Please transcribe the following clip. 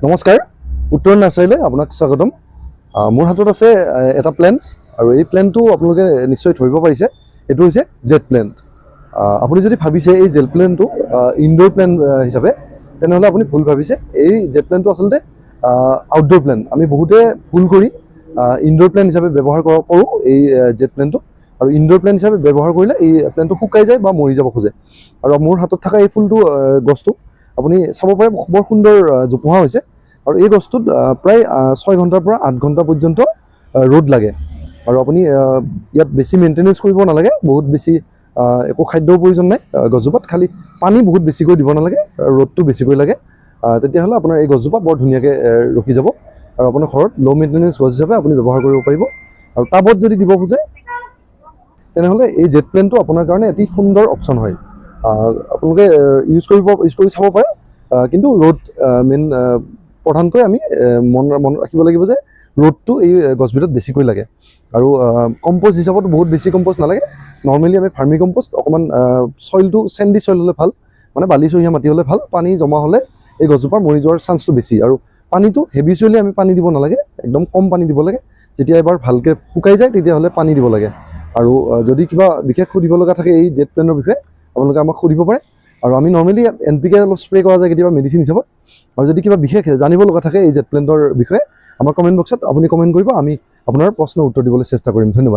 নমস্কাৰ, উত্তৰ নাৰ্চাৰীলৈ আপোনাক স্বাগতম। মোৰ হাতত আছে এটা প্লেণ্ট আৰু এই প্লেণ্টটো আপোনালোকে নিশ্চয় ধৰিব পাৰিছে। এইটো হৈছে জেট প্লেণ্ট। আপুনি যদি ভাবিছে এই জেট প্লেণ্টটো ইনডোৰ প্লেণ্ট হিচাপে, তেনেহ'লে আপুনি ভুল ভাবিছে। এই জেট প্লেণ্টটো আচলতে আউটডোৰ প্লেণ্ট। আমি বহুতে ভুল কৰি ইনডোৰ প্লেণ্ট হিচাপে ব্যৱহাৰ কৰোঁ এই জেট প্লেণ্টটো, আৰু ইনডোৰ প্লেণ্ট হিচাপে ব্যৱহাৰ কৰিলে এই প্লেণ্টটো শুকাই যায় বা মৰি যাব খোজে। আৰু মোৰ হাতত থকা এই ফুলটো গছটো আপুনি চাব পাৰে, বৰ সুন্দৰ জোপোহা হৈছে। আৰু এই গছটোত প্ৰায় 6 ঘণ্টাৰ পৰা 8 ঘণ্টা পৰ্যন্ত ৰ'দ লাগে। আৰু আপুনি ইয়াত বেছি মেইনটেনেঞ্চ কৰিব নালাগে, বহুত বেছি একো খাদ্যৰ প্ৰয়োজন নাই গছজোপাত, খালি পানী বহুত বেছিকৈ দিব নালাগে, ৰ'দটো বেছিকৈ লাগে। তেতিয়াহ'লে আপোনাৰ এই গছজোপা বৰ ধুনীয়াকৈ ৰখি যাব আৰু আপোনাৰ ঘৰত ল' মেইনটেনেঞ্চ গছ হিচাপে আপুনি ব্যৱহাৰ কৰিব পাৰিব। আৰু টাবত যদি দিব খোজে, তেনেহ'লে এই জেট প্লেণ্টটো আপোনাৰ কাৰণে অতি সুন্দৰ অপশ্যন হয়। আপোনালোকে ইউজ কৰি চাব পাৰে। কিন্তু ৰ'দ মেইন প্ৰধানকৈ আমি মনত ৰাখিব লাগিব যে ৰ'দটো এই গছবিধত বেছিকৈ লাগে। আৰু কম্প'ষ্ট হিচাপতো বহুত বেছি কম্প'ষ্ট নালাগে। নৰ্মেলি আমি ভাৰ্মি কম্প'ষ্ট, অকণমান চইলটো চেণ্ডি চইল হ'লে ভাল, মানে বালিচহীয়া মাটি হ'লে ভাল। পানী জমা হ'লে এই গছজোপা মৰি যোৱাৰ চান্সটো বেছি। আৰু পানীটো হেভি চইলি আমি পানী দিব নালাগে, একদম কম পানী দিব লাগে। যেতিয়া এবাৰ ভালকৈ শুকাই যায় তেতিয়াহ'লে পানী দিব লাগে। আৰু যদি কিবা বিশেষ সুধিব লগা থাকে এই জেট প্লেণ্টৰ বিষয়ে, আপোনালোকে আমাক সুধিব পাৰে। আৰু আমি নৰ্মেলি NPK অলপ স্প্ৰে কৰা যায় কেতিয়াবা মেডিচিন হিচাপত। আৰু যদি কিবা বিশেষ জানিব লগা থাকে এই জেট প্লেণ্টৰ বিষয়ে, আমাৰ কমেণ্ট বক্সত আপুনি কমেণ্ট কৰিব, আমি আপোনাৰ প্ৰশ্নৰ উত্তৰ দিবলৈ চেষ্টা কৰিম। ধন্যবাদ।